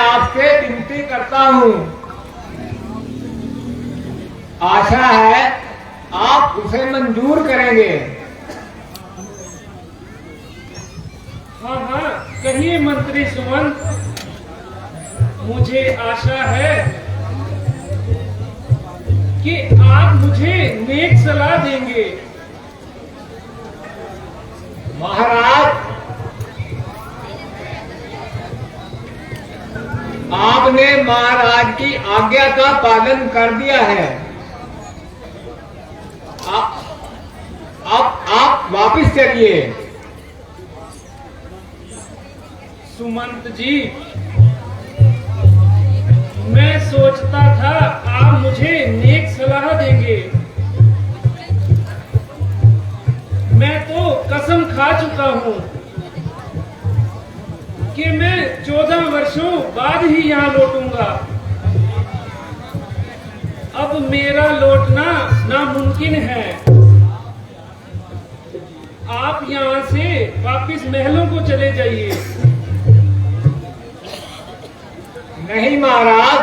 आपसे विनती करता हूं, आशा है आप उसे मंजूर करेंगे। हाँ हाँ, कहिए मंत्री सुमंत। मुझे आशा है कि आप मुझे नेक सलाह देंगे। महाराज, आपने महाराज की आज्ञा का पालन कर दिया है। आप वापस चलिए। सुमंत जी, मैं सोचता था आप मुझे नेक सलाह देंगे। मैं तो कसम खा चुका हूं कि मैं 14 वर्षों बाद ही यहां लौटूंगा। अब मेरा लौटना नामुमकिन है। आप यहां से वापस महलों को चले जाइए। नहीं महाराज,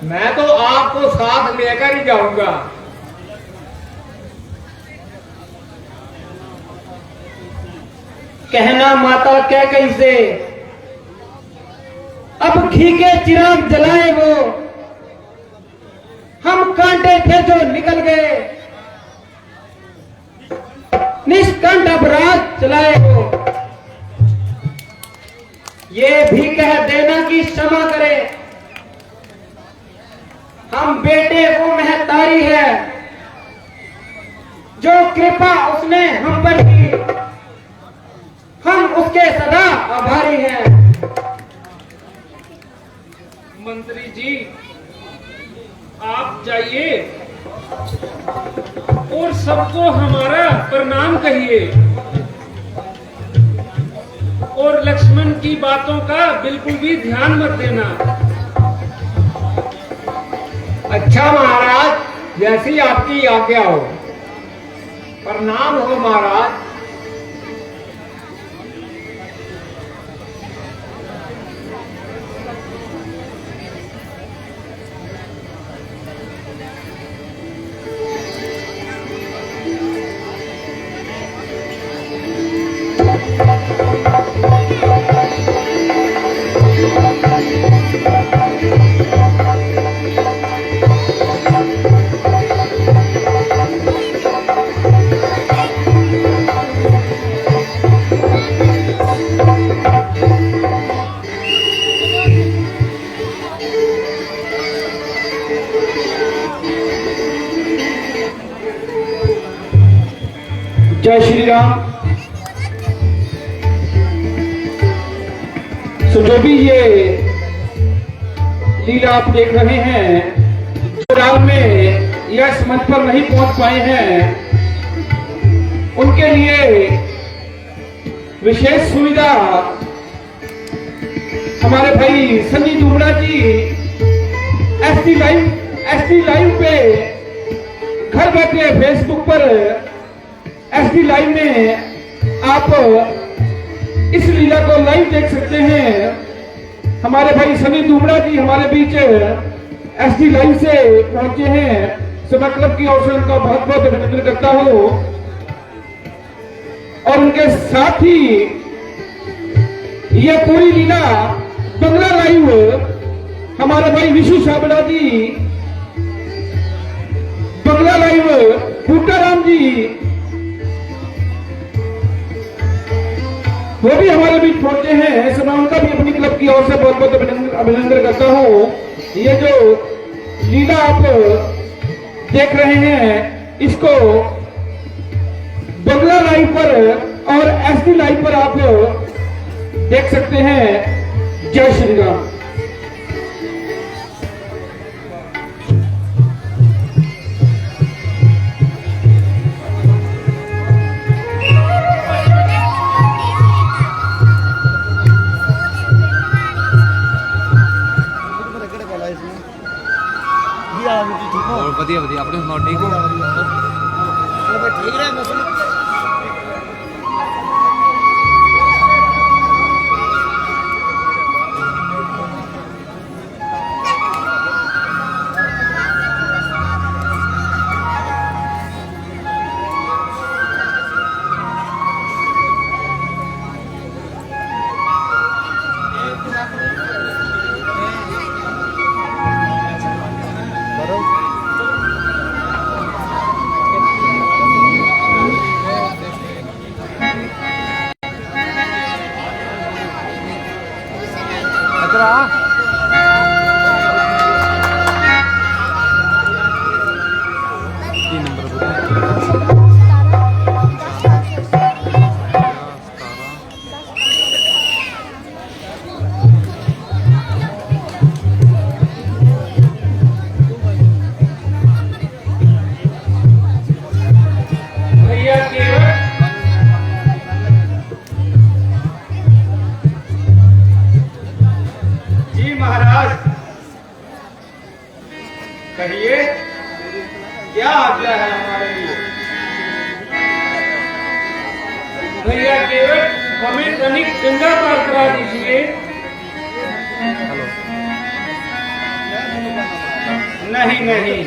मैं तो आपको साथ लेकर ही जाऊंगा। कहना माता क्या कैसे, अब घी के चिराग जलाए वो, हम कांटे थे जो निकल गए, निष्कंठ अपराध चलाए वो। ये भी कह देना कि क्षमा करे, हम बेटे वो महतारी है, जो कृपा उसने हम पर की, हम उसके सदा आभारी हैं। मंत्री जी, आप जाइए और सबको हमारा प्रणाम कहिए, और लक्ष्मण की बातों का बिल्कुल भी ध्यान मत देना। अच्छा महाराज, जैसी आपकी आज्ञा हो। प्रणाम हो महाराज। जय श्री राम। सो जो भी ये लीला आप देख रहे हैं, जो राम में यश मंच पर नहीं पहुंच पाए हैं, उनके लिए विशेष सुविधा हमारे भाई संजीव दुमड़ा जी एसटी लाइव पे घर बैठे फेसबुक पर एसटी लाइव में आप इस लीला को लाइव देख सकते हैं। हमारे भाई सनी दुमड़ा जी हमारे बीच एसटी लाइव से पहुंचे हैं। सभा क्लब की ओर से उनका बहुत बहुत अभिनंदन करता हूं। और उनके साथ ही यह पूरी लीला बंगला लाइव हमारे भाई विशु साबड़ा जी, बंगला लाइव बूटाराम जी, वो भी हमारे बीच पहुंचे हैं। सो मैं उनका भी अपनी क्लब की ओर से बहुत बहुत अभिनंदन करता हूं। ये जो लीला आप देख रहे हैं, इसको बंगला लाइव पर और एसटी लाइव पर आप देख सकते हैं। जय श्री राम। और बढ़िया बढ़िया अपने सुनाओ। ठीक हो? ठीक रहा मौसम। इधर आ तीन नंबर भैया केवल जी महाराज, कहिए क्या आज्ञा है हमारे लिए। भैया केवल हमें तनिक गंगा पार करा दीजिए। नहीं नहीं,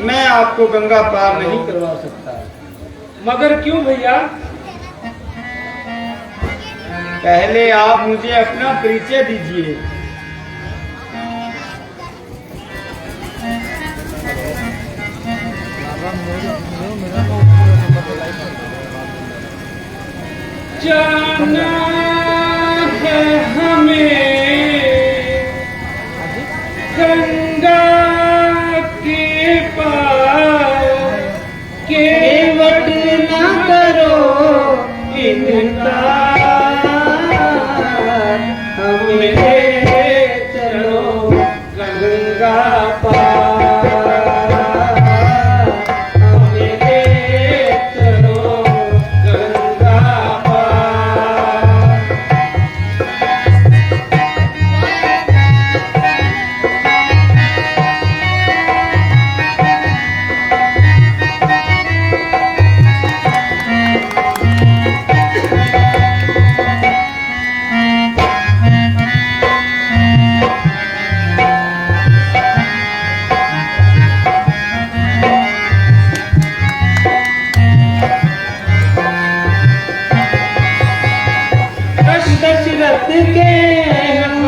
मैं आपको गंगा पार नहीं करवा सकता। मगर क्यों भैया? पहले आप मुझे अपना परिचय दीजिए। जाना है हमें गंगा के पार, केवट न करो इनकार, हमें चलो गंगा पार, हमें चलो गंगा पार। दशरथ के हम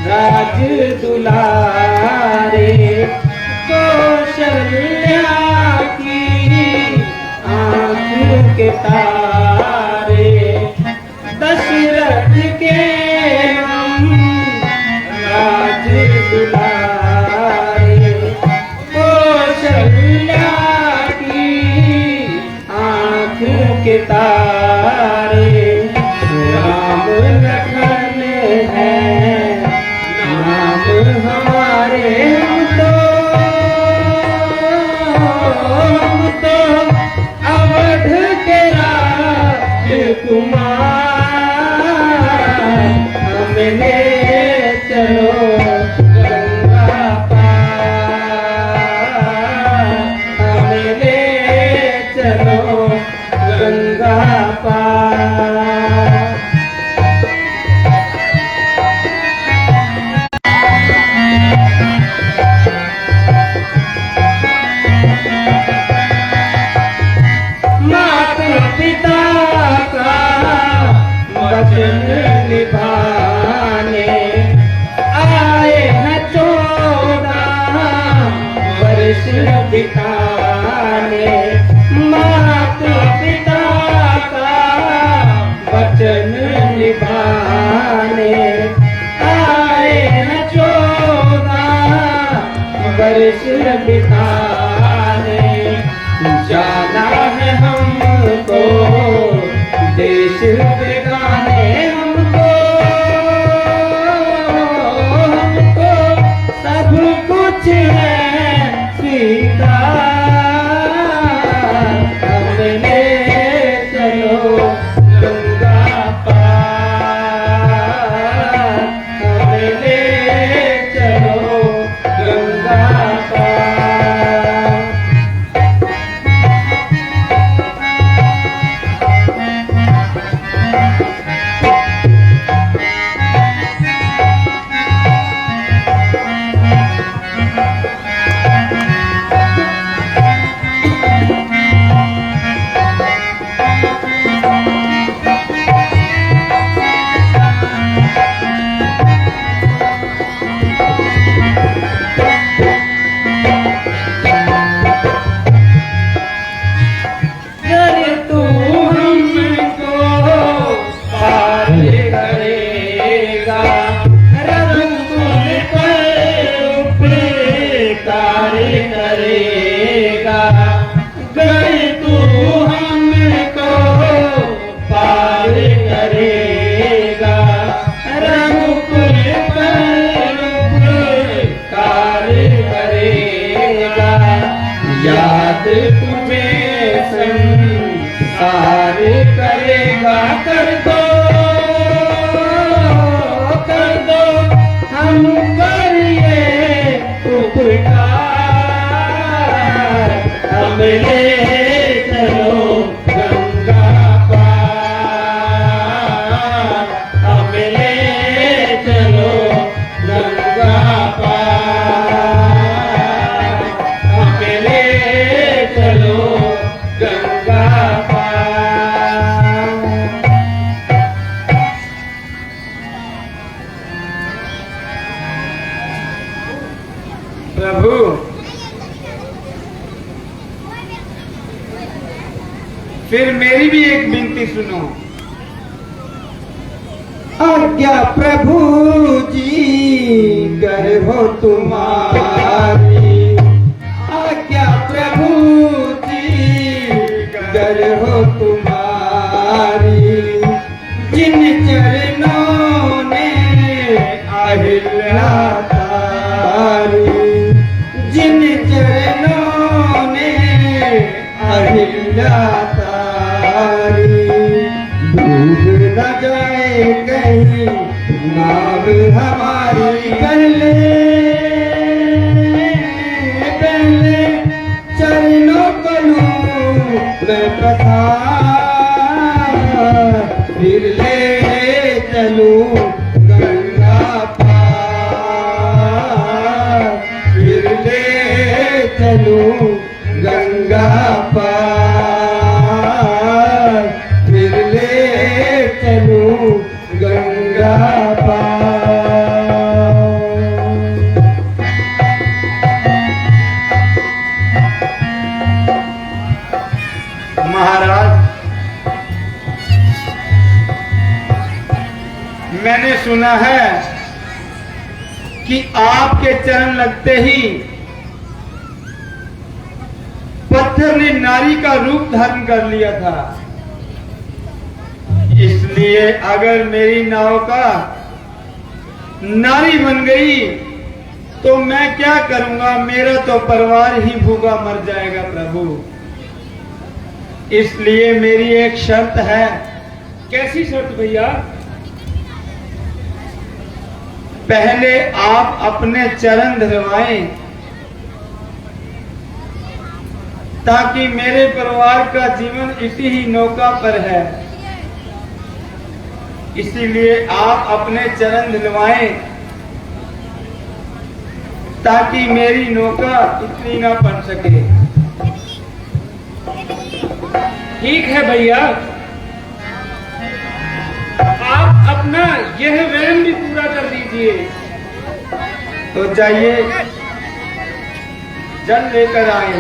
राज दुलारे, कौशल्या की आंख के तारे। दशरथ के हम राज दुलारे, कौशल्या की आंख के तारे। राम लखन है नाम हमारे, हम तो अवध के राजकुमार, हमें ले चलो गंगा पार, हमें ले चलो गंगा पार। माता पिता का वचन निभाने आए हैं 14 वर्ष बिताने। माता पिता का वचन निभाने आए हैं 14 वर्ष बिताने। जाना है हमको देश बेगाने, हमको सब कुछ है स्वीकार, हमें ले चलो गंगा पार, हमें ले चलो गंगा पार। प्रभु फिर मेरी भी एक विनती सुनो। आज्ञा प्रभु जी कर हो तुम्हारी, आज्ञा प्रभु जी कर हो तुम्हारी, जिन चरणों ने अहिल्या तारी, जिन चरणों ने अहिल्या तारी, डूब न जाए कहीं नाव हमारी, पहले पहले चरणों को लूं मैं पठार, फिर ले चलूं गंगा पार, फिर ले चलूं गंगा पार, फिर ले चलूं गंगा पार। महाराज मैंने सुना है कि आपके चरण लगते ही पत्थर ने नारी का रूप धारण कर लिया था, इसलिए अगर मेरी नाव का नारी बन गई तो मैं क्या करूंगा, मेरा तो परिवार ही भूखा मर जाएगा प्रभु। इसलिए मेरी एक शर्त है। कैसी शर्त भैया? पहले आप अपने चरण धरवाएं ताकि मेरे परिवार का जीवन इसी ही नौका पर है, इसीलिए आप अपने चरण धरवाएं ताकि मेरी नौका इतनी ना बन सके। ठीक है भैया, आप अपना यह वहम भी पूरा कर दीजिए। तो जाइए जल लेकर आए।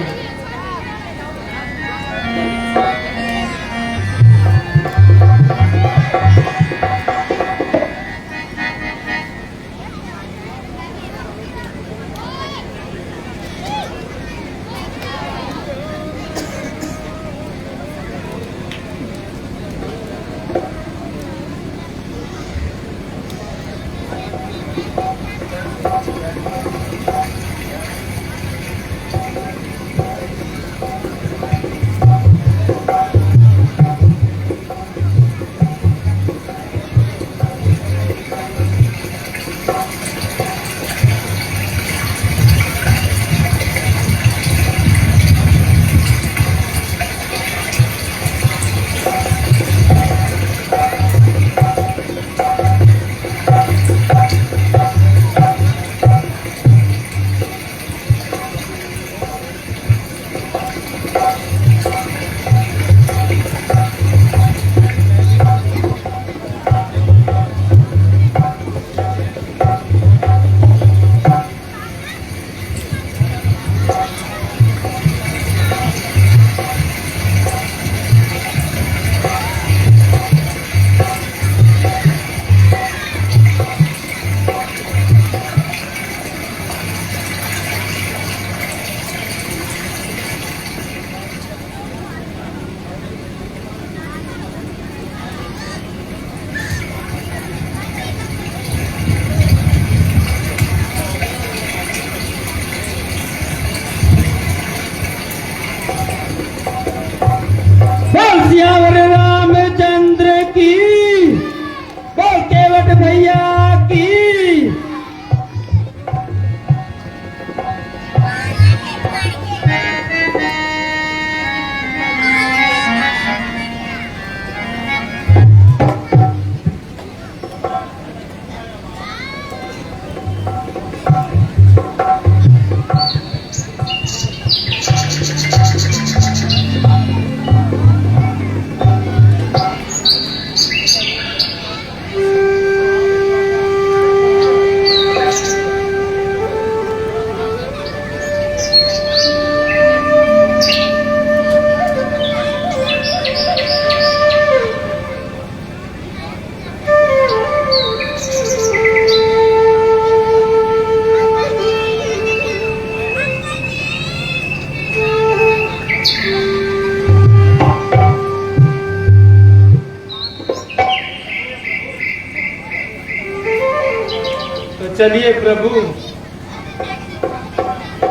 तो चलिए प्रभु,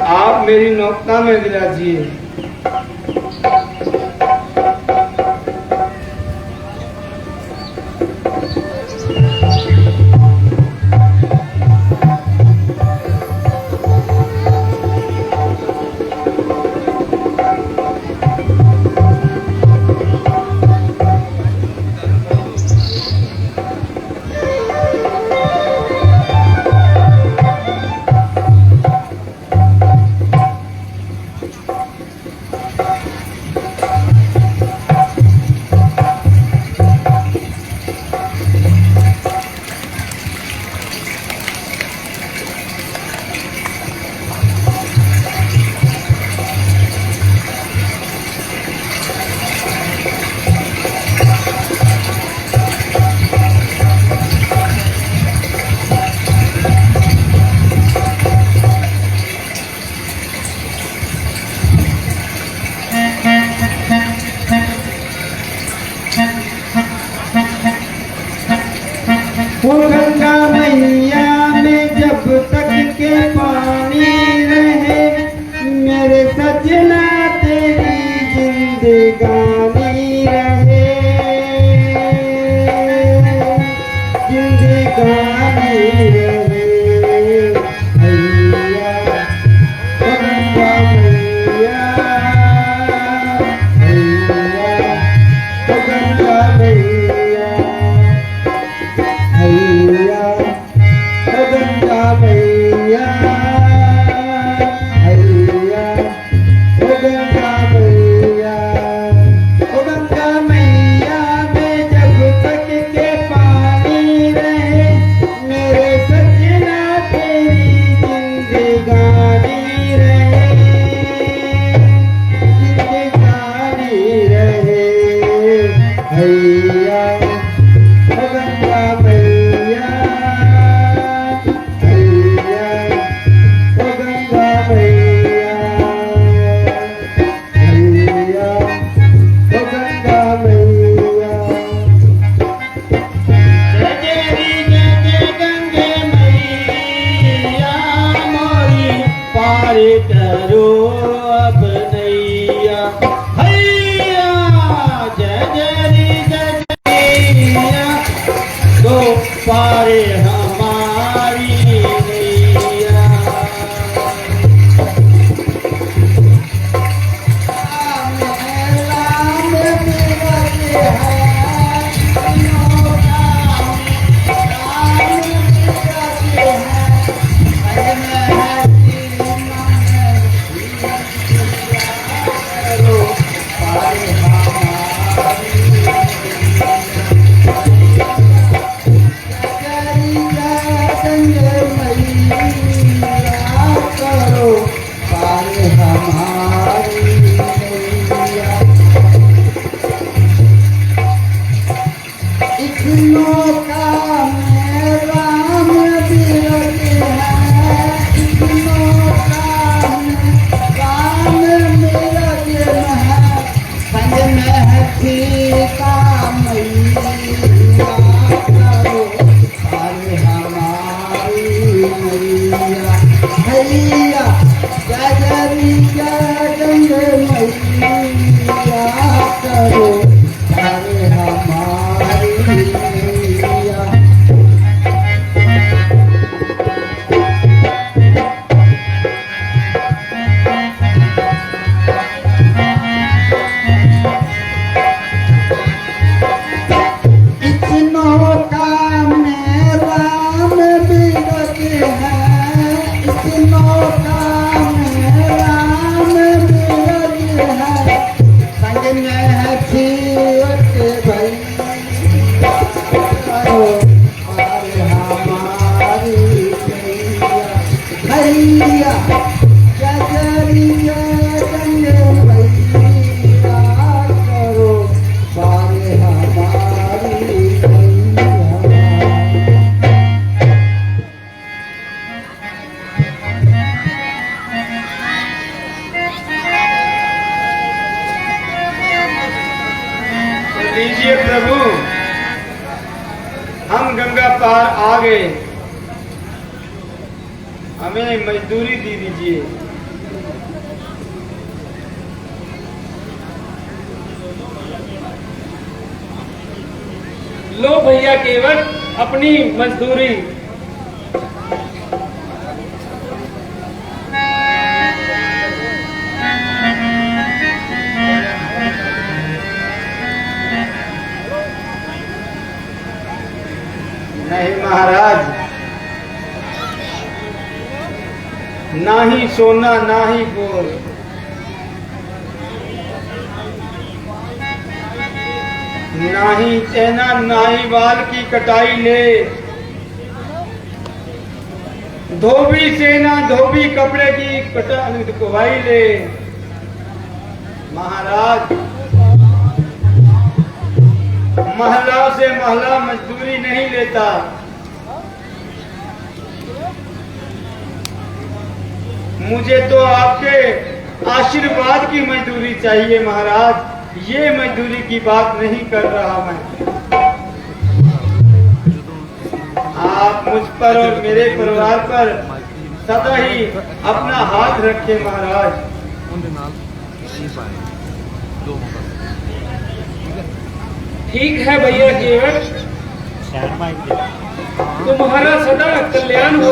आप मेरी नौकता में विराजिए। वो गंगा मैया में जब तक के पानी रहे, मेरे सजना तेरी जिंदगानी रहे, जिंदगानी रहे। हैया ओ गंगा मैया, हैया ओ गंगा मैया, हैया ओ गंगा मैया, हैया ओ गंगा मैया। ओ गंगा मैया में जब तक के पानी रहे, मेरे सजना तेरी जिंदगानी रहे, जिंदगानी रहे। हैया ओ गंगा मैया, हैया ओ गंगा मैया, हैया ओ गंगा मैया। जय जय गंगे मैया मोरी, पार करो अब नैया। हैया जय जय मैया, तो पारे हमारी नैया। राम बिरज है, नौका राम बिरज है, करो पारे हमारी। गंगे मैया करो पार हमारी नैया। इस नौका में राम बिरज है, इस नौका में राम बिरज है, संग में है सीता मैया, करो पार हमारी नैया। हैया जय जय गंगे मैया, करो पार हमारी नैया। इस नौका में राम बिरज है, इस नौका में राम बिरज है, संग में है सीत भैया, करो पार हमारी नैया। हैया जय जय गंगे मैया, करो पार हमारी नैया। तो लीजिए प्रभु, हम गंगा पार आ गए। हमें मजदूरी दे दीजिए। लो भैया केवट अपनी मजदूरी। नहीं महाराज, ना ही सोना ना ही गोल, ना ही चेना ना ही बाल की कटाई ले, धोबी सेना धोबी कपड़े की कुवाई ले। महाराज, महला से महला मजदूरी नहीं लेता। मुझे तो आपके आशीर्वाद की मजदूरी चाहिए महाराज, ये मजदूरी की बात नहीं कर रहा मैं। आप मुझ पर और मेरे परिवार पर सदा ही अपना हाथ रखें महाराज। ठीक है भैया केवट, तुम्हारा सदा कल्याण हो।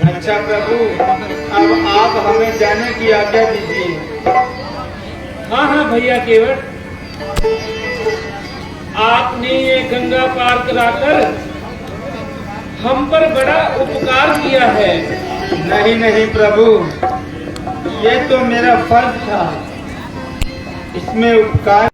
अच्छा प्रभु, अब आप हमें जाने की आज्ञा दीजिए। हाँ हाँ भैया केवट, आपने ये गंगा पार कराकर हम पर बड़ा उपकार किया है। नहीं नहीं प्रभु, ये तो मेरा फर्ज था, इसमें उपकार।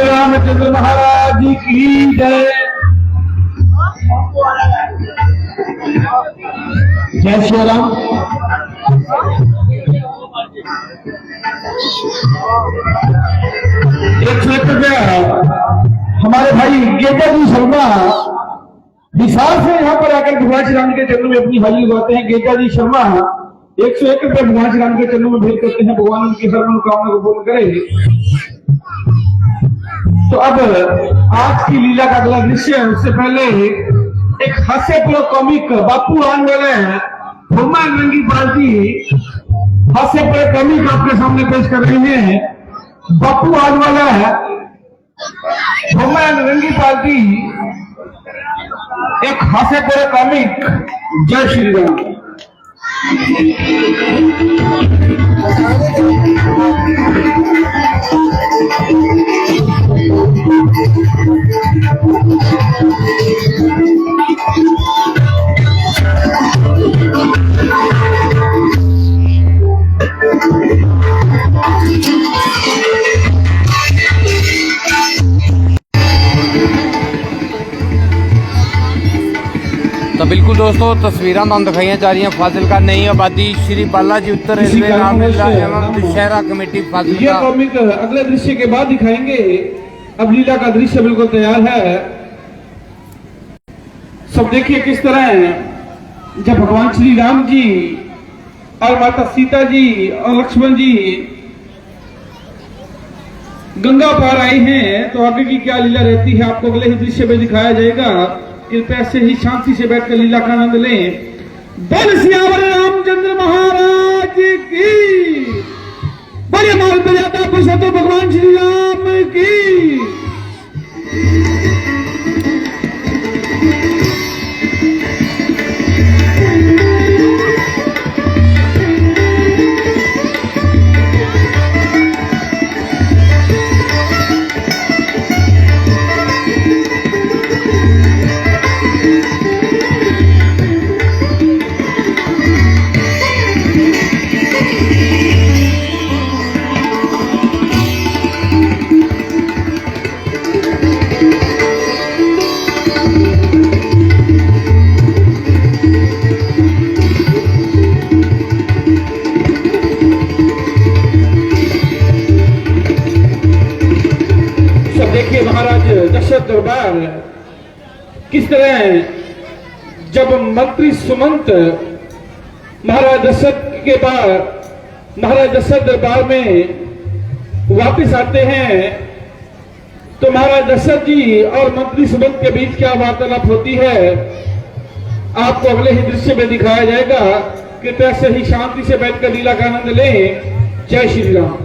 रामचंद्र महाराज की जय। जय श्री राम। एक हमारे भाई गेटा जी शर्मा हिसार से यहाँ पर आकर भगवान श्री राम के चरणों में अपनी हाजिरी लगाते हैं। गेटा जी शर्मा 101 रुपये भगवान श्री राम के चरणों में भेंट करते हैं। भगवान उनकी हर मनोकामना को पूर्ण करे। तो अब आज की लीला का अगला दृश्य है, उससे पहले एक हास्यपूर्ण कॉमिक बापू आने वाले हैं। भगवान रंगी पार्टी हास्यपूर्ण कॉमिक आपके सामने पेश कर रहे हैं। बापू आने वाला है, भगवान रंगी पार्टी एक हास्यपूर्ण कॉमिक। जय श्री राम। तो बिल्कुल दोस्तों, तस्वीरें ਤੁਹਾਨੂੰ ਦਿਖਾਈਆਂ ਜਾ रही फाजिलका नई आबादी श्री बालाजी उत्तर रेलवे रामलीला एवं दशहरा कमेटी ये फाजिलका। कॉमिक अगले दृश्य के बाद दिखाएंगे। अब लीला का दृश्य बिल्कुल तैयार है। सब देखिए किस तरह है जब भगवान श्री राम जी और माता सीता जी और लक्ष्मण जी गंगा पार आए हैं, तो आगे की क्या लीला रहती है आपको अगले ही दृश्य में दिखाया जाएगा। कृपया से ही शांति से बैठकर लीला का आनंद लें। बोल सियावर रामचंद्र महाराज की। बड़े माल मर्यादा पुरुषोत्तम भगवान श्री राम की। देखिए महाराज दशरथ दरबार किस तरह जब मंत्री सुमंत महाराज दशरथ के बाद महाराज दशरथ दरबार में वापस आते हैं तो महाराज दशरथ जी और मंत्री सुमंत के बीच क्या वार्तालाप होती है आपको अगले ही दृश्य में दिखाया जाएगा। कृपया से ही शांति से बैठकर लीला का आनंद लें। जय श्री राम।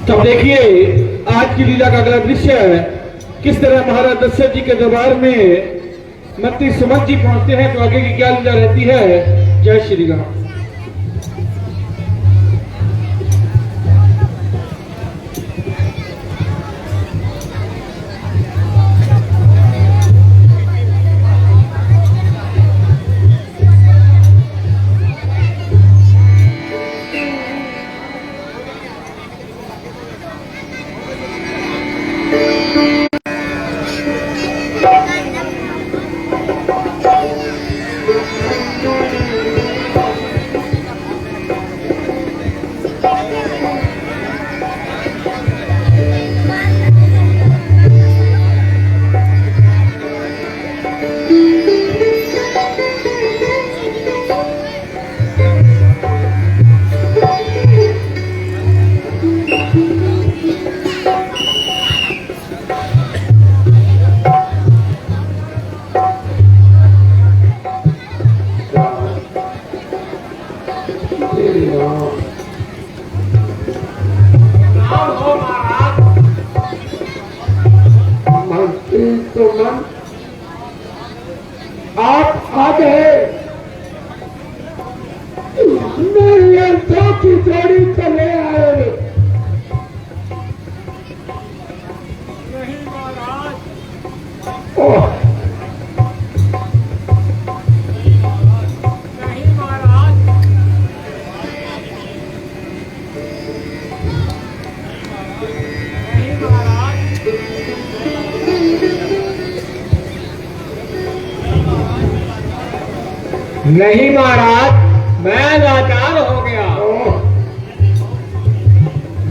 तब देखिए आज की लीला का अगला दृश्य है किस तरह महाराज दशरथ जी के दरबार में मंत्री सुमंत जी पहुंचते हैं तो आगे की क्या लीला रहती है। जय श्री राम। आप आ गए मेरे दो की जोड़ी चले आए। नहीं महाराज। ओह नहीं महाराज। नहीं महाराज। नहीं महाराज, मैं लाचार हो गया।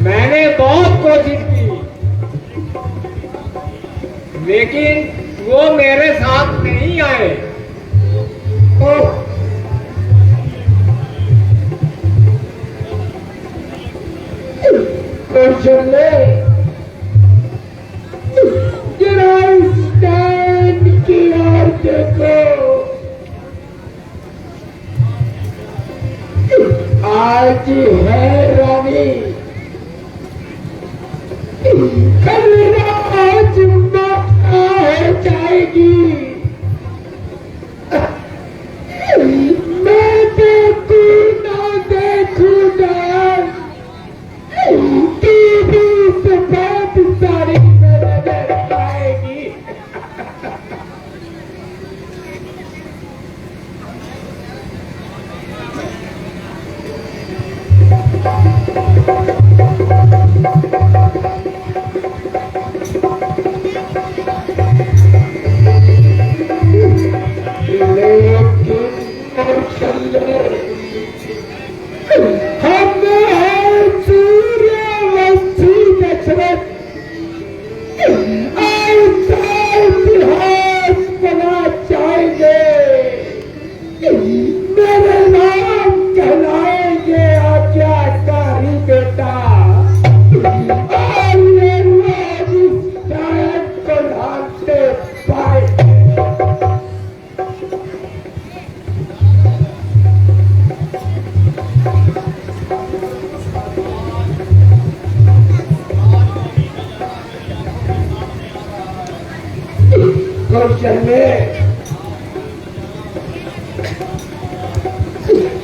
मैंने बहुत कोशिश की लेकिन वो मेरे साथ नहीं आए। ओह, कौशल्य, जरा स्टैंड की ओर देखो। आज है रानी, कल रात माता हो जाएगी। मैं देखू ना देखू ना, टीवी से बात सारी नजर आएगी।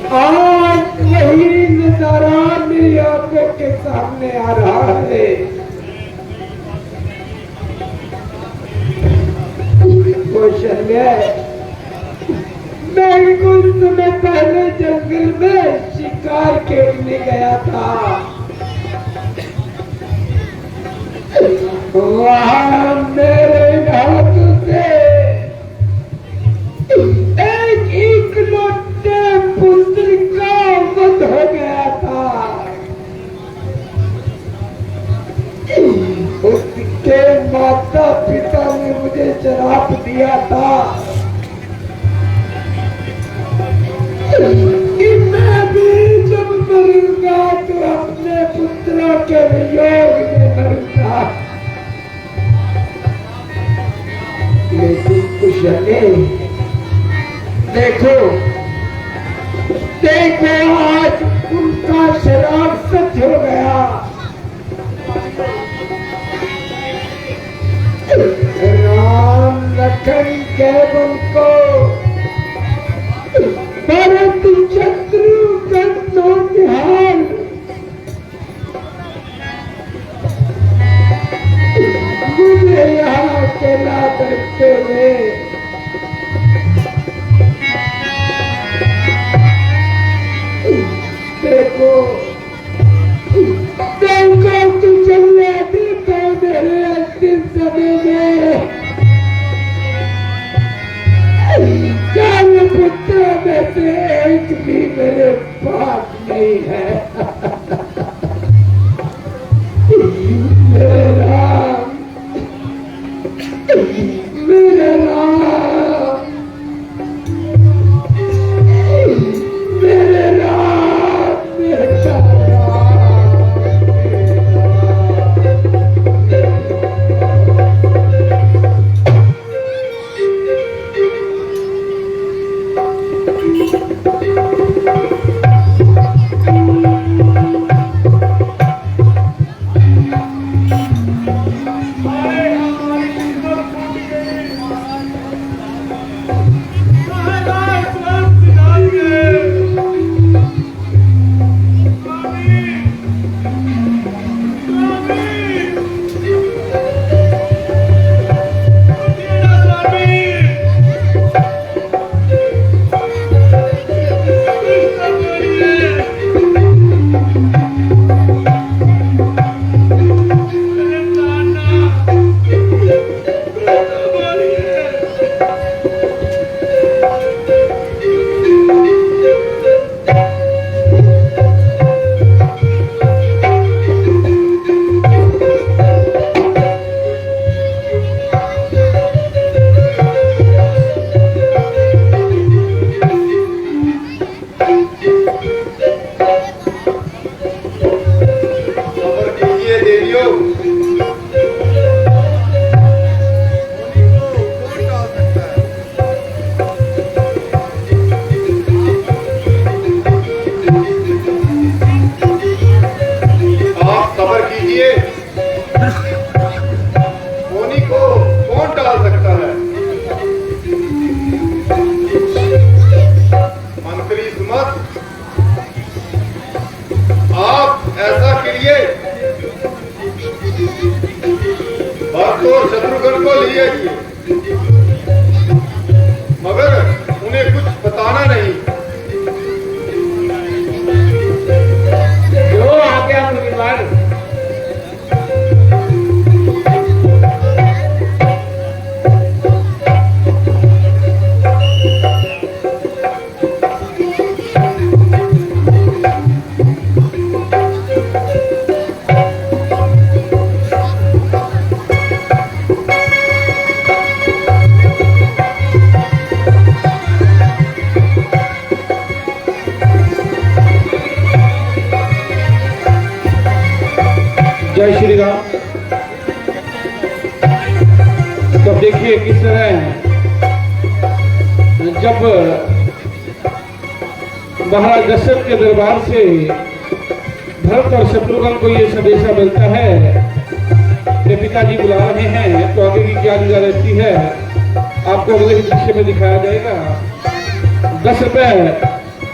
आज यही नजारा मेरी आंखों के सामने आ रहा है। कौशल्य, मैं कुछ समय पहले जंगल में शिकार खेलने गया था। वहां मेरे हाथों से एक इकलौते पुत्र का वध हो गया था। उसके माता पिता ने मुझे श्राप दिया था कि मैं भी जब मरूंगा तो अपने पुत्रों के वियोग में मरूंगा। लेकिन कुशले, देखो देखो, आज उनका श्राप सच हो गया। राम लखन केवल को भरत शत्रुघ्न निहाल मुझे यहाँ अकेला करते हुए देखो देखो, तुझे देखो मेरे अंतिम समय में चार पुत्रों में से एक भी मेरे पास नहीं है। मेरे राम, मेरे राम, मेरे राम, मेरे भरत और शत्रुघ्न को लिए थे, मगर उन्हें कुछ बताना नहीं। जो आ गया परिवार। जय श्री राम। तो देखिए किस तरह जब महाराज दशरथ के दरबार से भरत और शत्रुघ्न को ये संदेशा मिलता है कि पिताजी बुला रहे हैं, तो आगे की क्या लीला रहती है आपको अगले ही दृश्य में दिखाया जाएगा। 10 रुपए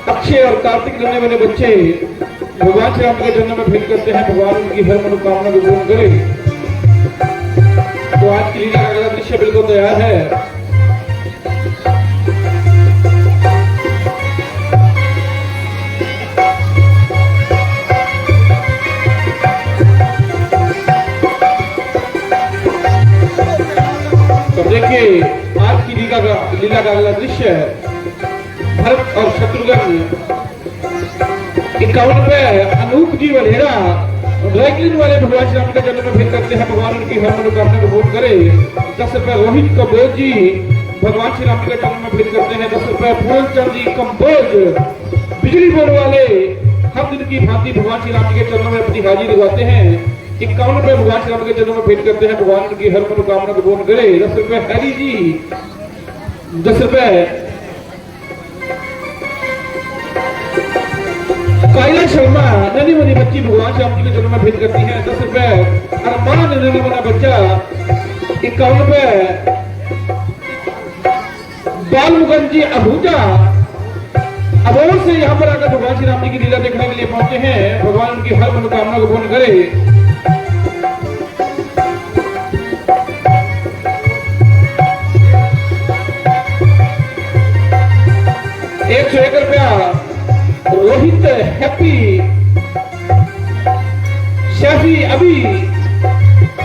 अक्षय और कार्तिक बनने वाले बच्चे भगवान श्री राम के जन्म में भेंट करते हैं, भगवान उनकी हर मनोकामना को पूर्ण करे। तो आज की लीला का अगला दृश्य बिल्कुल तैयार है। तो देखिए आज की लीला का अगला दृश्य है। भरत और शत्रुघ्न 51 पे अनूप जी वलेरा ड्राइक्लीन वाले भगवान श्री राम के जन्म में भेंट करते हैं, भगवान उनकी हर मनोकामना को पूर्ण करे। 10 रुपए रोहित कम्बोज जी भगवान श्री राम के जन्म में भेंट करते हैं। 10 रुपए पूर्णचंद जी कम्बोज बिजली बोर्ड वाले हर दिन की भांति भगवान श्री राम के जन्म में अपनी हाजिरी लगाते हैं। 51 रुपए भगवान श्री राम के जन्म में भेंट करते हैं, भगवान उनकी हर मनोकामना को पूर्ण करे। 10 रुपए हैरी जी 10 रुपए कायला शर्मा ननी मनी बच्ची भगवान श्री राम जी के जन्म में भेंट करती है। 10 रुपए अरमान ननी मना बच्चा। 51 रुपए बाल मुगन जी आहूजा अबोर से यहाँ पर आकर भगवान श्री राम जी की लीला देखने के लिए पहुंचे हैं, भगवान उनकी हर मनोकामना को पूर्ण करे। 101 रुपया रोहित हैप्पी शैफी अभी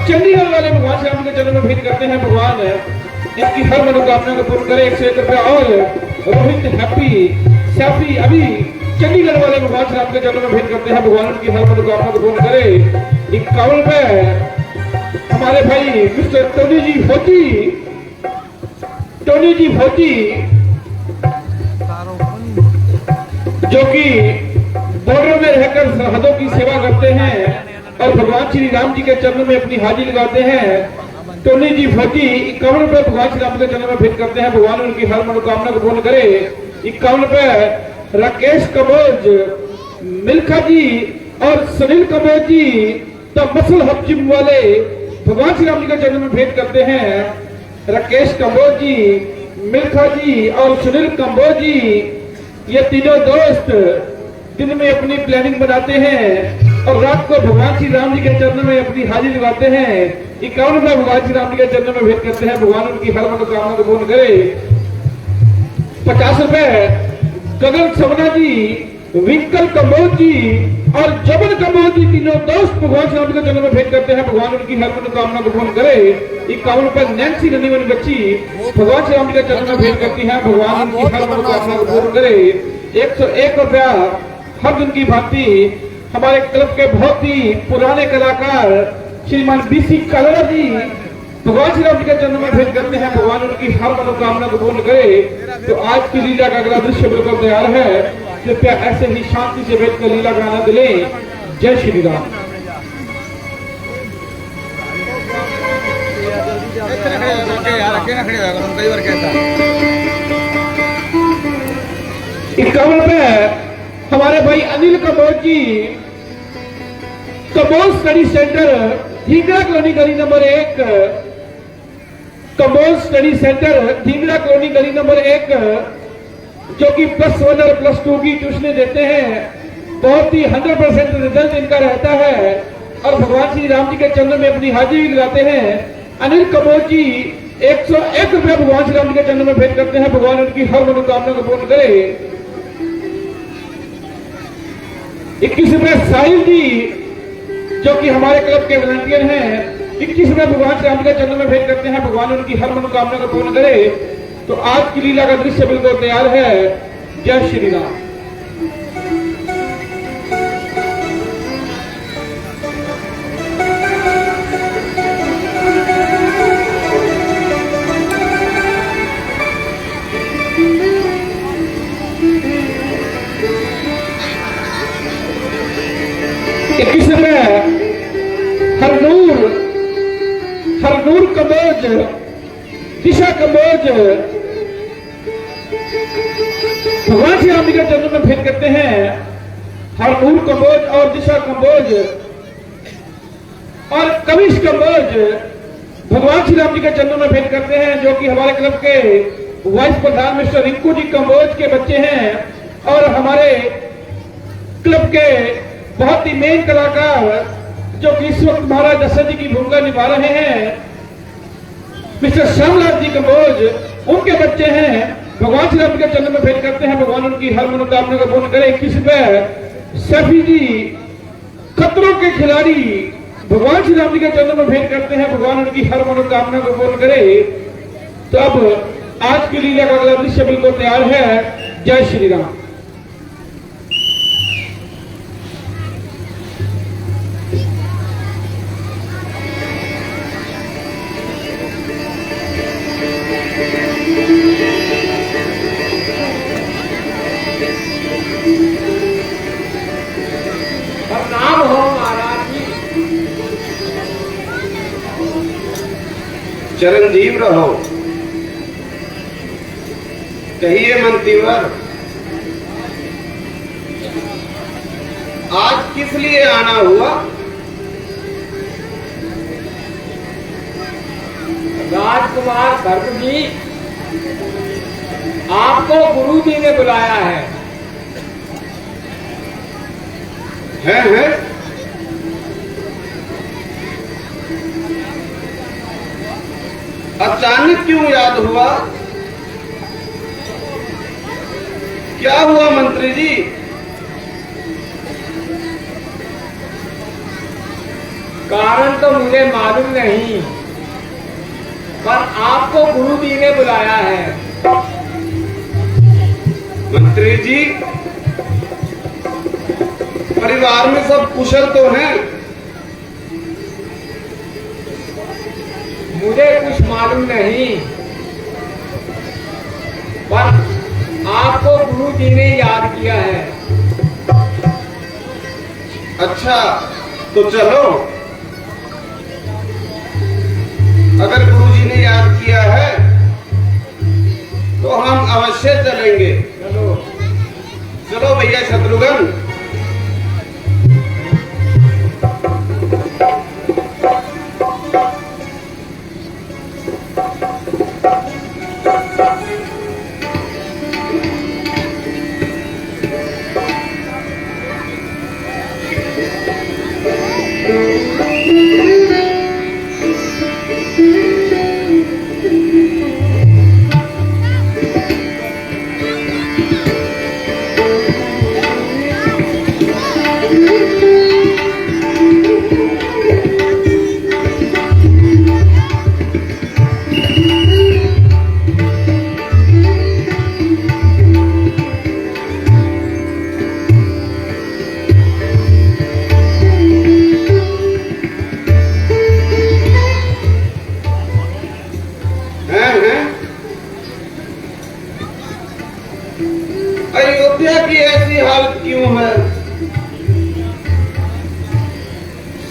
चंडीगढ़ वाले भगवान श्री राम के जन्म में भेंट करते हैं, भगवान इनकी हर मनोकामना को पूर्ण करे। 101 रुपया और रोहित हैप्पी शैफी अभी चंडीगढ़ वाले भगवान श्री राम के जन्म में भेंट करते हैं, भगवान उनकी हर मनोकामना को पूर्ण करे। 51 रुपए हमारे भाई मिस्टर टोनी जी भोजी जो कि बॉर्डर में रहकर सरहदों की सेवा करते हैं और भगवान श्री राम जी के चरण में अपनी हाजिरी लगाते हैं। टोनी जी भोजी 51 रुपए भगवान श्री राम के चरण में भेंट करते हैं, भगवान उनकी हर मनोकामना को पूर्ण करे। 51 रुपए राकेश कम्बोज मिल्खा जी और सुनील कम्बोज जी द मसल हब जिम वाले भगवान श्री राम जी के चरण में भेंट करते हैं। राकेश कम्बोज जी मिल्खा जी और सुनील कम्बोज जी ये तीनों दोस्त दिन में अपनी प्लानिंग बनाते हैं और रात को भगवान श्री राम जी के चरण में अपनी हाजिरी लगाते हैं। 51 रुपए भगवान श्री राम जी के चरण में भेंट करते हैं, भगवान उनकी हर मनोकामना को पूर्ण करे। 50 रुपए गगन सवना जी विंकल कम्बोज जी और जबन कम्बोज जी तीनों दोस्त भगवान श्री राम जी के चरण में भेंट करते हैं, भगवान उनकी हर मनोकामना को पूर्ण करे। 51 रुपए नैन्सी ननी वाली बच्ची भगवान श्री राम जी के चरण में भेंट करती है, भगवान उनकी हर मनोकामना को पूर्ण करे। 101 रुपया हर दिन की भांति हमारे क्लब के बहुत ही पुराने कलाकार श्रीमान बीसी कलरा जी भगवान श्री राम जी के चरण में भेंट करते हैं, भगवान उनकी हर मनोकामना को पूर्ण करे। तो आज की लीला का अगला दृश्य बिल्कुल तैयार है, कृपया ऐसे ही शांति से बैठकर लीला का आनंद लें। जय श्री राम। इक्यावन पे हमारे भाई Anil Kamboj ji Kamboj study centre Dhingra colony गली number 1 Kamboj study centre Dhingra colony गली नंबर 1 जो कि +1 और +2 की ट्यूशनें देते हैं। बहुत ही 100% रिजल्ट इनका रहता है और भगवान श्री राम जी के चरण में अपनी हाजिरी लगाते हैं। अनिल कबोज जी 101 रुपया भगवान श्री राम जी के चरणों में भेंट करते हैं। भगवान उनकी हर मनोकामना को पूर्ण करे। 21 रुपये साहिल जी जो कि हमारे क्लब के वॉलंटियर हैं, 21 रुपये भगवान श्री राम जी के चरणों में भेंट करते हैं। भगवान उनकी हर मनोकामना को पूर्ण करे। तो आज की लीला का दृश्य बिल्कुल तैयार है। जय श्री राम। हरनूर कबोज, दिशा कबोज भगवान श्री राम जी के चरणों में भेंट करते हैं। हरनूर कबोज और दिशा कबोज और कविश कबोज भगवान श्री राम जी के चरणों में भेंट करते हैं, जो कि हमारे क्लब के वाइस प्रधान मिस्टर रिंकू जी कबोज के बच्चे हैं और हमारे क्लब के बहुत ही मेन कलाकार जो कि इस वक्त महाराज दशरथ जी की भूमिका निभा रहे हैं, मिस्टर श्यामलाल जी कबोज, उनके बच्चे हैं। भगवान श्री राम जी के चरणों में भेंट करते हैं। भगवान उनकी हर मनोकामना को पूर्ण करे। 21 रुपये सैफी जी खतरों के खिलाड़ी भगवान श्री राम जी के चरणों में भेंट करते हैं। भगवान उनकी हर मनोकामना को पूर्ण करे। तो अब आज की लीला का अगला दृश्य बिल्कुल तैयार है। जय श्री राम। प्रणाम हो महाराज जी। चिरंजीव रहो। कहिए मंतीवर, आज किस लिए आना हुआ? राजकुमार भरत जी, आपको गुरु जी ने बुलाया है। हैं? अचानक क्यों याद हुआ? क्या हुआ मंत्री जी? कारण तो मुझे मालूम नहीं, पर आपको गुरु जी ने बुलाया है। मंत्री जी, परिवार में सब कुशल तो हैं? मुझे कुछ मालूम नहीं, पर आपको गुरु जी ने याद किया है। अच्छा, तो चलो। अगर गुरुजी ने याद किया है तो हम अवश्य चलेंगे। चलो चलो भैया शत्रुघ्न। अयोध्या की ऐसी हालत क्यों है?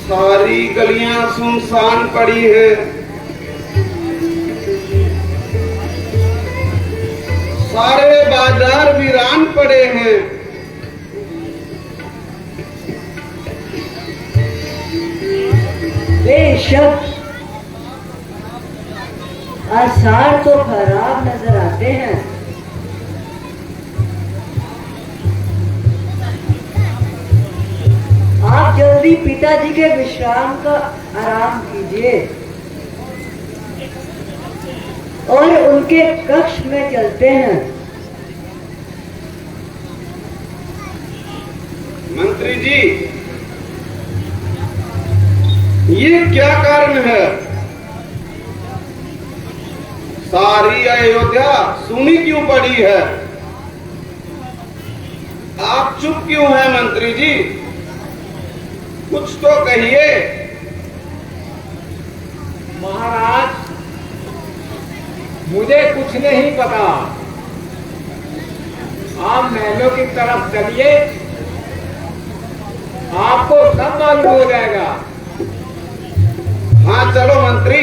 सारी गलियां सुनसान पड़ी है। सारे बाजार वीरान पड़े हैं। बेशक आसार तो खराब नजर आते हैं। आप जल्दी पिताजी के विश्राम का आराम कीजिए। और उनके कक्ष में चलते हैं। मंत्री जी, ये क्या कारण है? सारी अयोध्या सुनी क्यों पड़ी है? आप चुप क्यों हैं मंत्री जी? कुछ तो कहिए। महाराज, मुझे कुछ नहीं पता। आप महलों की तरफ चलिए, आपको सब मालूम हो जाएगा। हाँ चलो मंत्री।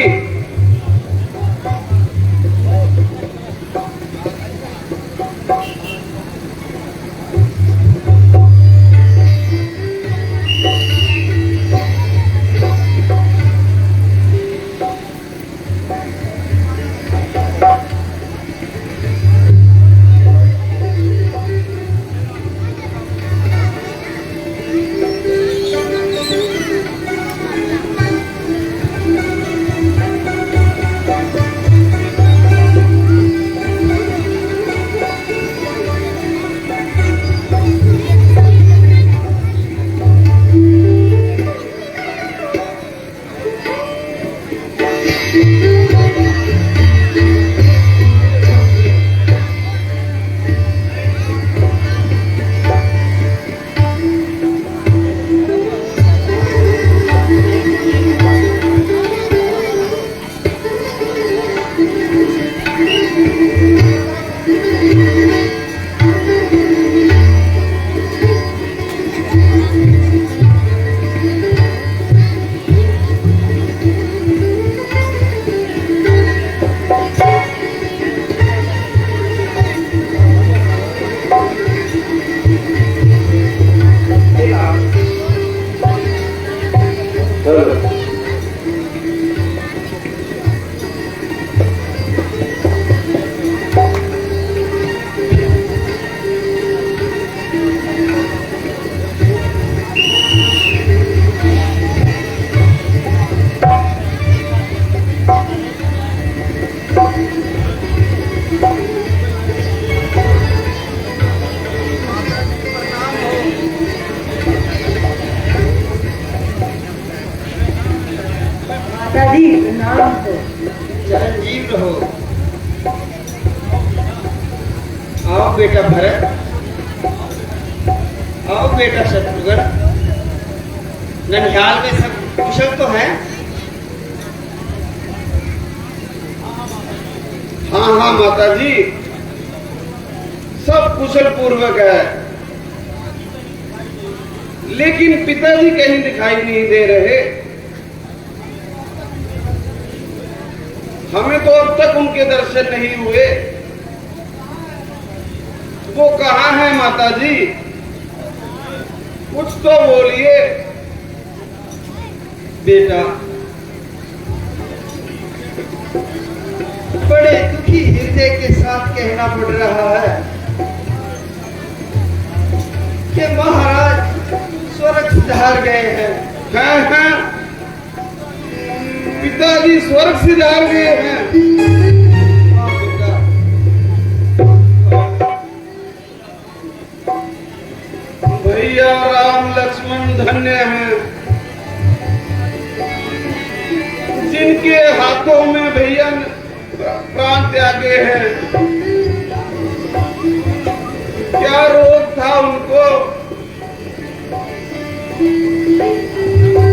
माताजी प्रणाम हो। चिरंजीव रहो। आओ बेटा भरत, आओ बेटा शत्रुघ्न। ननिहाल में सब कुशल तो है? हाँ हाँ माता जी, सब कुशल पूर्वक है, लेकिन पिताजी कहीं दिखाई नहीं दे रहे। हमें तो अब तक उनके दर्शन नहीं हुए। वो कहाँ है माता जी? कुछ तो बोलिए। बेटा, बड़े दुखी हृदय के साथ कहना पड़ रहा है कि महाराज स्वर्ग सिधार गए हैं। हैं? पिताजी स्वर्ग सिधार गए हैं? हाँ बेटा, भैया राम लक्ष्मण धन्य हैं, जिनके हाथों में भैया प्राण त्यागे हैं। क्या रोग था उनको?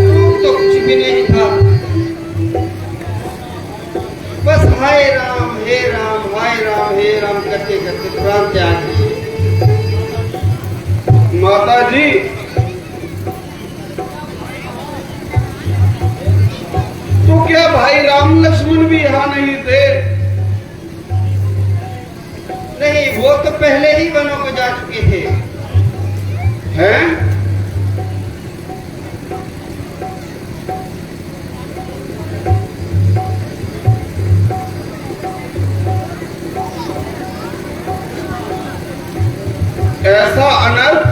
रोग तो कुछ भी नहीं था, बस हाय राम हे राम, हाय राम हे राम करते करते प्राण त्याग दिए। माता जी, तो क्या भाई राम लक्ष्मण भी यहाँ नहीं थे? नहीं, वो तो पहले ही वनों को जा चुके थे। हैं? ऐसा अनर्थ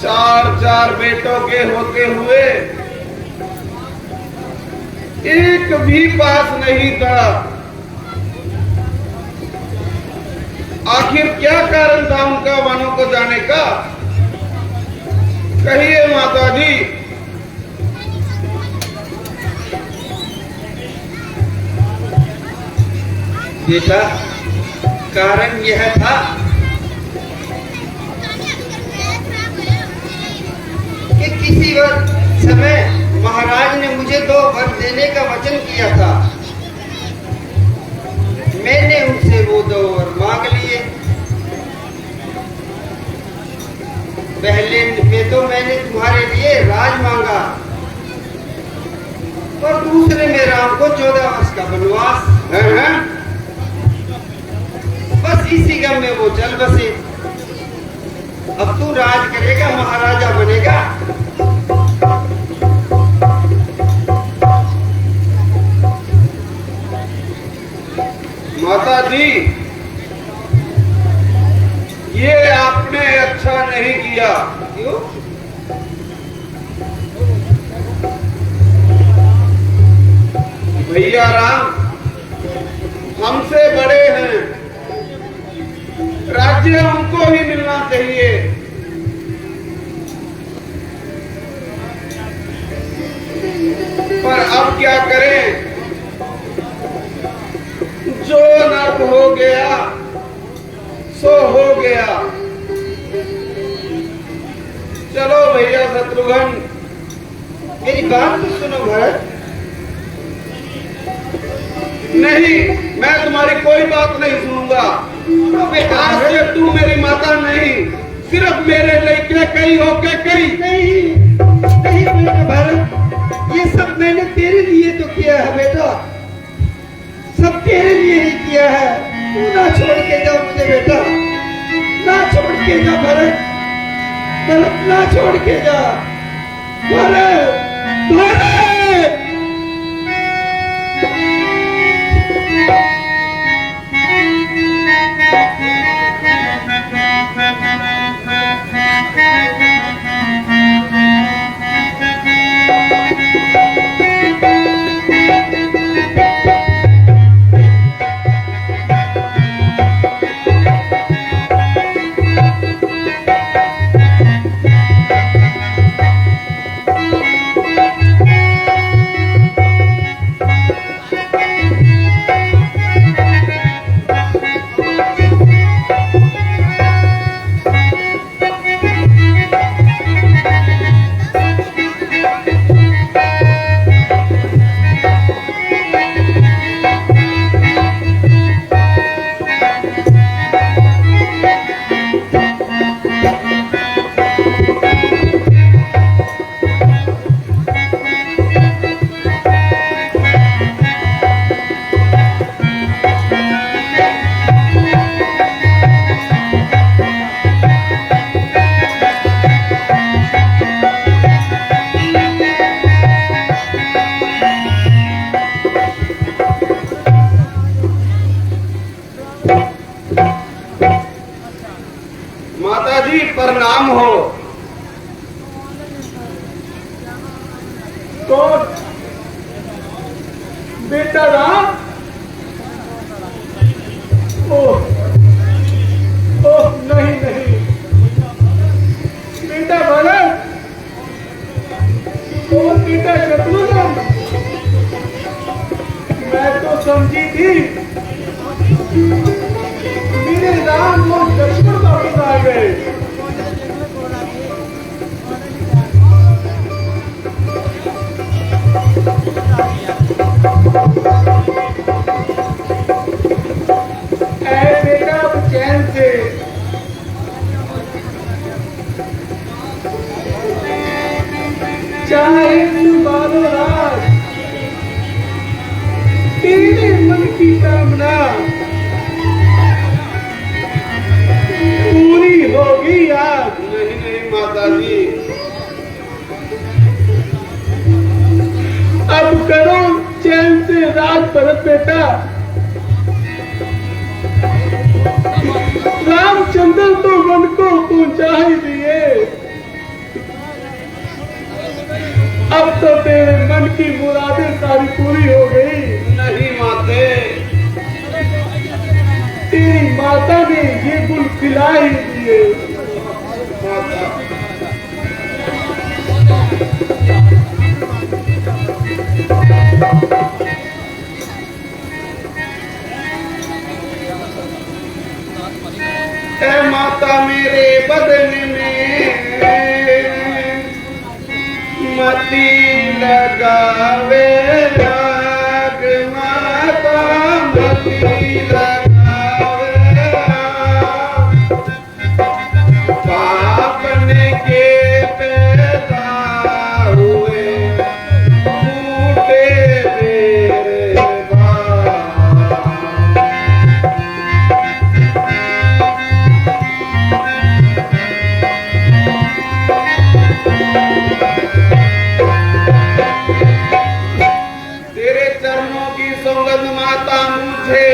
चार चार बेटों के होते हुए एक भी पास नहीं था। आखिर क्या कारण था उनका वनों को जाने का? कहिए माता जी। बेटा, कारण यह था कि किसी समय महाराज ने मुझे 2 वर देने का वचन किया था। मैंने उनसे वो 2 वर मांग लिए। पहले में तो मैंने तुम्हारे लिए राज मांगा और दूसरे में राम को 14 वर्ष का वनवास। बस इसी गम में वो चल बसे। अब तू राज करेगा, महाराजा बनेगा। माता जी, ये आपने अच्छा नहीं किया। क्यों? भैया राम हमसे बड़े हैं, राज्य हमको ही मिलना चाहिए। पर अब क्या करें, जो नर्क हो गया सो हो गया। चलो भैया शत्रुघ्न, मेरी बात तो सुनो भरत। नहीं, मैं तुम्हारी कोई बात नहीं सुनूंगा। तो बेटा, आज से तू मेरी माता नहीं, सिर्फ मेरे लेके कहीं होके कहीं। नहीं बेटा भरत, ये सब मैंने तेरे लिए तो किया है बेटा, सब तेरे लिए ही किया है। तू ना छोड़ के जा मुझे बेटा, ना छोड़ के जा भरत, भरत ना छोड़ के जा भरत, भरत। माता जी प्रणाम हो। कौन? बेटा राम? ओह ओह, नहीं नहीं, बेटा भरत, और बेटा शत्रुघ्न। मैं तो समझी थी मेरे राम को लक्ष्मण वापस आ गए। ऐ बेटा, अब चैन से चाहे बारो रात, तेरे मन की कामना पूरी होगी आज। नहीं नहीं माता जी, अब करो चैन से रात भरत बेटा। रामचंद्र तो मन को पहुंचा ही दिए, अब तो तेरे मन की मुरादें सारी पूरी हो गई। नहीं माते, तेरी माता ने ये गुल खिला ही दिए। माता ऐ माता मेरे बदन में मती लगावे राग, माता मती लगावे राग। पापन के पैदा हुए फूटे मेरे बाल। तेरे चरणों की सौगंध माता मुझे,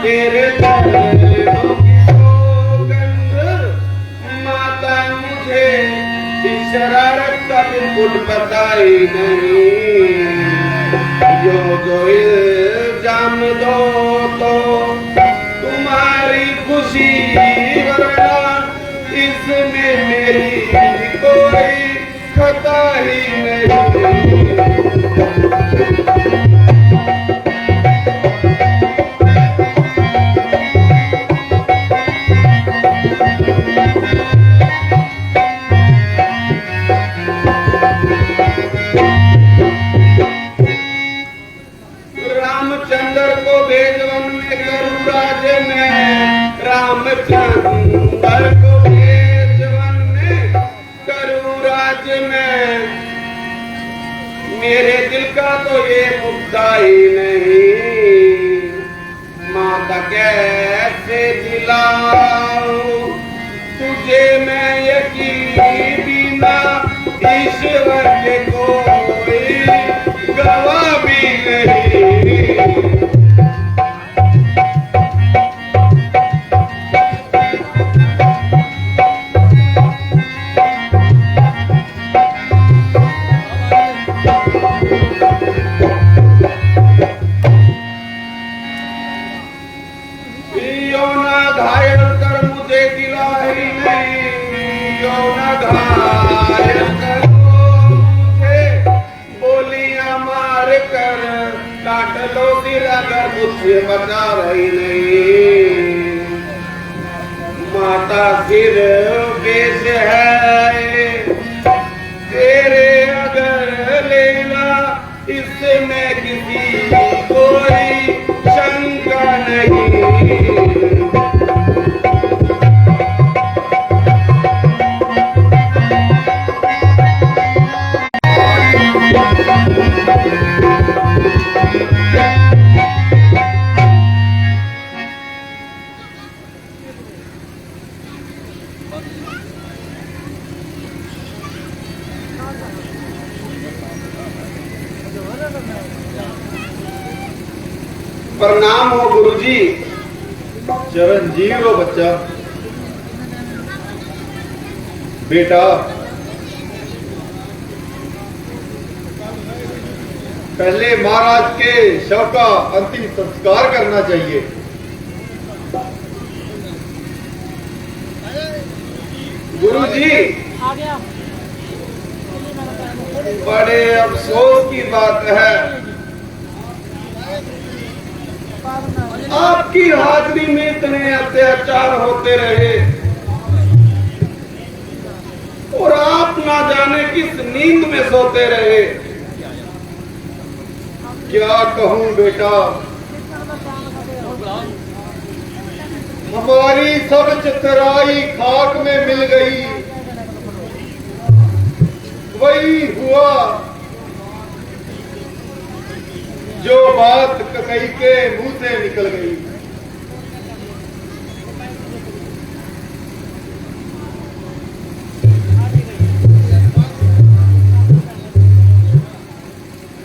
तेरे चरणों की सौगंध माता मुझे, इस शरारत का बिल्कुल पता ही नहीं। जो इल्जाम दो तो तुम्हारी खुशी, वरना इसमें मेरी कोई खता ही नहीं। रामचंद्र को भेज वन में करूँ राज में, रामचंद्र को भेज वन में करूँ राज में। मेरे दिल का तो ये मुद्दा ही नहीं, माता कैसे दिलाऊं तुझे मैं यकीन, बिना ईश्वर के कोई गवाह भी नहीं। यौना घायल कर मुझे दिलाई नहीं, यौना घायल कर मुझे बोलियां मार कर काट लो सिर, अगर मुझसे बचा रही नहीं। माता सिर बेच है तेरे अगर लेना, इसमें किसी कोई शंका नहीं। प्रणाम हो गुरुजी। चिरंजीव हो बच्चा। बेटा, पहले महाराज के शव का अंतिम संस्कार करना चाहिए। गुरुजी, बड़े अफसोस की बात है, आपकी हाजिरी में इतने अत्याचार होते रहे और आप ना जाने किस नींद में सोते रहे। क्या कहूं बेटा, हमारी सब चितराई खाक में मिल गई। वही हुआ जो बात ककई के मुंह से निकल गई।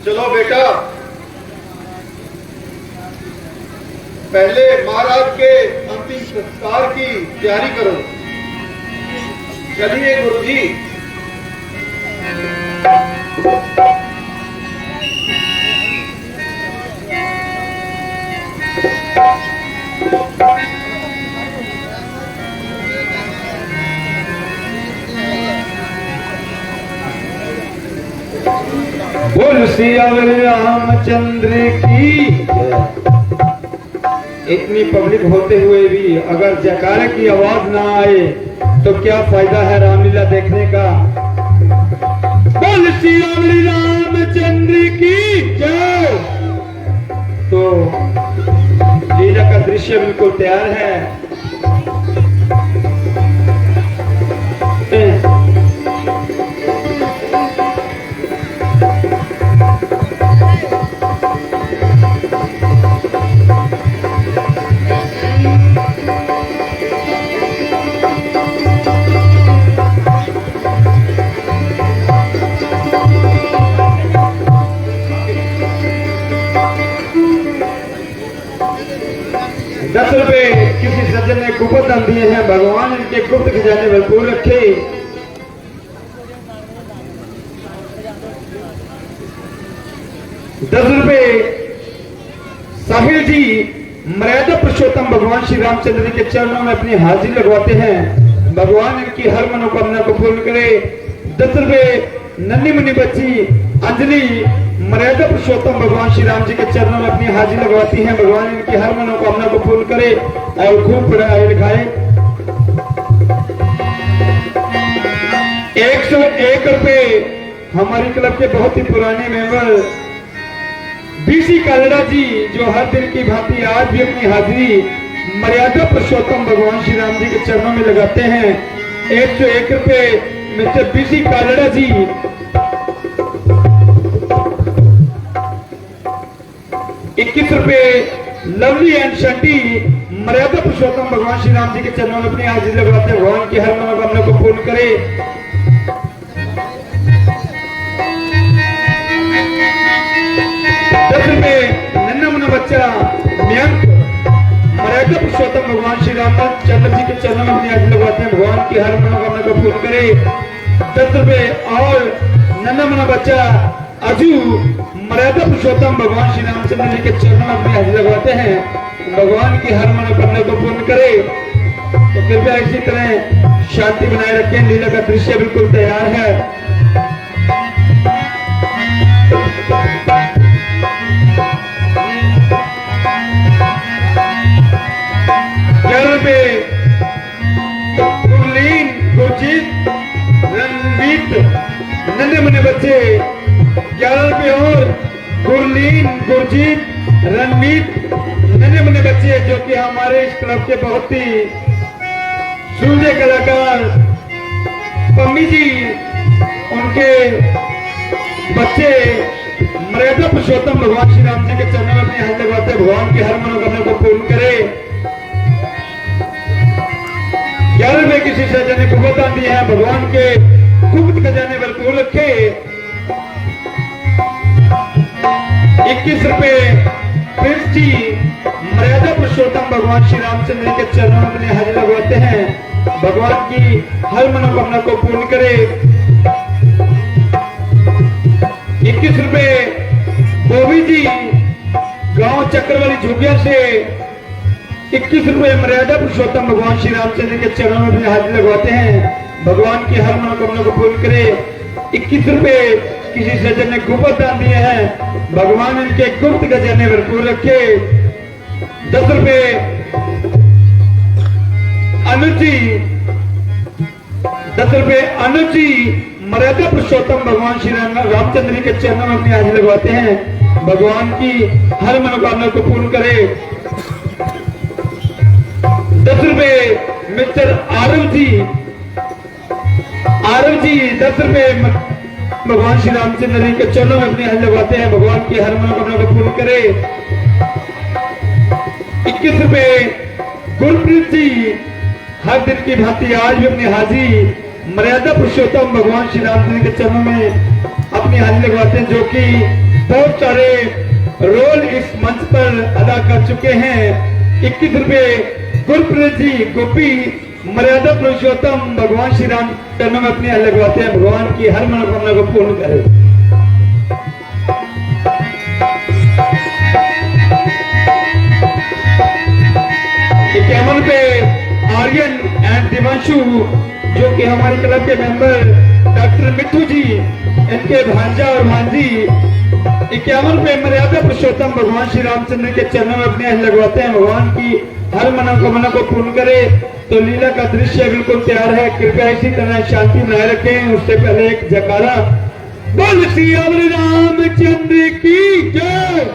चलो बेटा, पहले महाराज के अंतिम संस्कार की तैयारी करो। चलिए गुरुजी। बोल सिया रामचंद्र की। इतनी पब्लिक होते हुए भी अगर जयकारे की आवाज ना आए तो क्या फायदा है रामलीला देखने का। बोल सिया रामचंद्र की जय। तो लीला का दृश्य बिल्कुल तैयार है। ₹10 किसी सज्जन ने गुप्त दान दिए हैं। भगवान इनके गुप्त खजाने भरपूर रखे। ₹10 साहिल जी मर्यादा पुरुषोत्तम भगवान श्री रामचंद्र जी के चरणों में अपनी हाजिरी लगवाते हैं। भगवान इनकी हर मनोकामना को पूर्ण करे। ₹10 नन्ही मुन्नी बच्ची अंजलि मर्यादा पुरुषोत्तम भगवान श्री राम जी के चरणों में अपनी हाजिरी लगवाती हैं। भगवान इनकी हर मनोकामना को पूर्ण करे और खूब पढ़ाई लिखाए। ₹101 हमारी क्लब के बहुत ही पुराने मेंबर बीसी कालड़ा जी जो हर दिन की भांति आज भी अपनी हाजिरी मर्यादा पुरुषोत्तम भगवान श्री राम जी के चरणों में लगाते हैं। ₹101 mister BC Kalra ji. ₹21 Lovely and Shunty मर्यादा पुरुषोत्तम भगवान श्री राम जी के चरणों में अपनी हाजिरी लगवाते हैं। भगवान की हर मनोकामना को पूर्ण करे। ₹10 नन्हा मुन्ना बच्चा मयंक मर्यादा पुरुषोत्तम भगवान श्री रामचंद्र जी के चरणों में अपनी हाजिरी लगवाते हैं। भगवान की हर मनोकामना को पूर्ण करे। ₹10 और नन्हा मुन्ना बच्चा अजू मर्यादा पुरुषोत्तम भगवान श्री रामचंद्र जी के चरणों में अपनी हाजिरी लगवाते हैं। भगवान की हर मनोकामना को पूर्ण करे। तो कृपया इसी तरह शांति बनाए रखें। लीला का दृश्य बिल्कुल तैयार है। गुरलीन गुरजीत रणवीत नन्हे मुन्ने बच्चे ₹11 और गुरलीन गुरजीत रणवीत नन्हे मुन्ने बच्चे जो कि हमारे इस क्लब के बहुत ही सूझे कलाकार पम्मी जी उनके बच्चे मर्यादा पुरुषोत्तम भगवान श्री राम जी के चरणों में अपनी हाजिरी लगवाते। भगवान की हर मनोकामना को पूर्ण करे। ₹11 किसी सज्जन ने गुप्त दान दिए हैं। भगवान के गुप्त खजाने भरपूर रखे। ₹21 प्रिंस जी मर्यादा पुरुषोत्तम भगवान श्री रामचंद्र जी के चरणों में अपनी हाजिरी लगवाते हैं। भगवान की हर मनोकामना को पूर्ण करे। ₹21 बोवी जी गांव चक्रवाली झुगिया से ₹21 मर्यादा पुरुषोत्तम भगवान श्री रामचंद्र के चरणों में अपनी हाजिरी लगवाते हैं। भगवान की हर मनोकामना को पूर्ण करे। ₹21 किसी सज्जन ने गुप्त दान दिए हैं। भगवान इनके गुप्त खजाने भरपूर रखे। ₹10 अनुज जी अनुज जी मर्यादा पुरुषोत्तम भगवान श्री रामचंद्र जी के चरणों में अपनी हाजिरी लगवाते हैं। भगवान की हर मनोकामना को पूर्ण करे। ₹10 मिस्टर आरव जी ₹10 भगवान श्री रामचंद्र जी के चरणों में अपनी हाजिरी लगवाते हैं। भगवान की हर मनोकामना को पूर्ण करे। ₹21 गुरप्रीत जी हर दिन की भांति आज भी अपनी हाजिरी मर्यादा पुरुषोत्तम भगवान श्री रामचंद्र के चरणों में अपनी हाजिरी लगवाते हैं, जो कि बहुत सारे रोल इस मंच पर अदा कर चुके हैं। ₹21 गुरप्रीत जी गोपी मर्यादा पुरुषोत्तम भगवान श्री राम चरणों में अपने हाथ लगवाते हैं। भगवान की हर मनोकामना को पूर्ण करे। इक्यावन पे आर्यन एंड दिवांशु जो कि हमारे क्लब के मेंबर डॉक्टर मिट्टू जी, इनके भांजा और भांजी 51 पे मर्यादा पुरुषोत्तम भगवान श्री रामचंद्र के चरणों में अपने हाथ लगवाते हैं। भगवान की हर मनोकामना को पूर्ण करे। तो लीला का दृश्य बिल्कुल तैयार है। कृपया इसी तरह शांति बनाए रखें। उससे पहले एक जयकारा बोल श्री रामचंद्र की जय।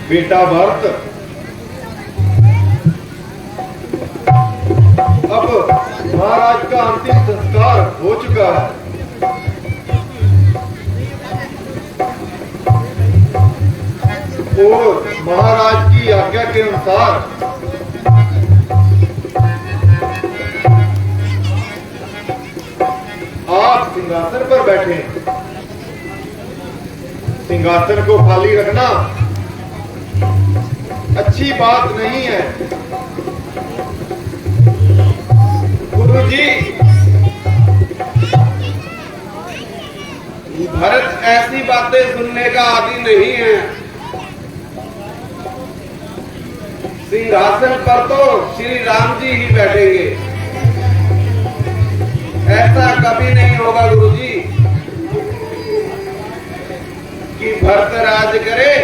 बेटा भरत, अब महाराज का अंतिम संस्कार हो चुका है। और महाराज की आज्ञा के अनुसार आप सिंहासन पर बैठे। सिंहासन को खाली रखना अच्छी बात नहीं है। गुरुजी, भरत ऐसी बातें सुनने का आदी नहीं है। सिंहासन पर तो श्री राम जी ही बैठेंगे। ऐसा कभी नहीं होगा गुरुजी कि भरत राज करे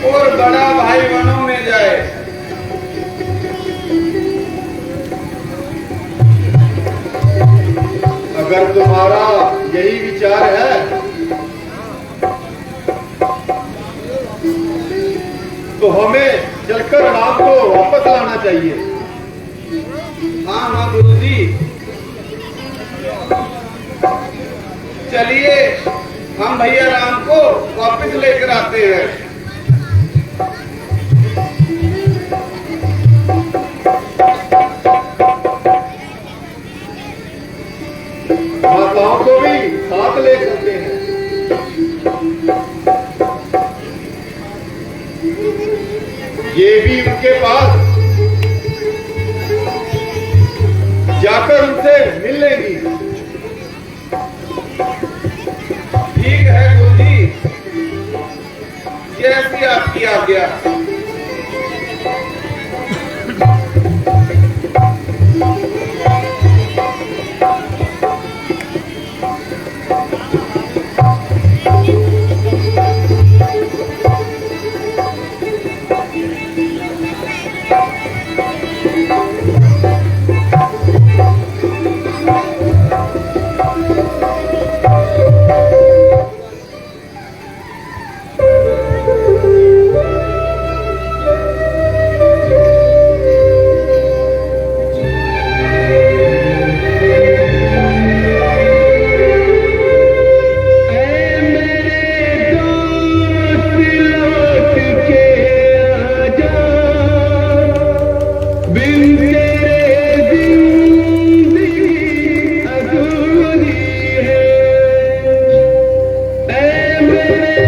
और बड़ा भाई वनों में जाए। अगर तुम्हारा यही विचार है तो हमें चलकर राम को वापस लाना चाहिए। हाँ हाँ गुरुजी, चलिए हम भैया राम को वापस लेकर आते हैं। माताओं को भी साथ ले सकते हैं। ये भी उनके पास जाकर उनसे मिल लेंगी। ठीक है गुरुजी, जैसी आपकी आज्ञा। रे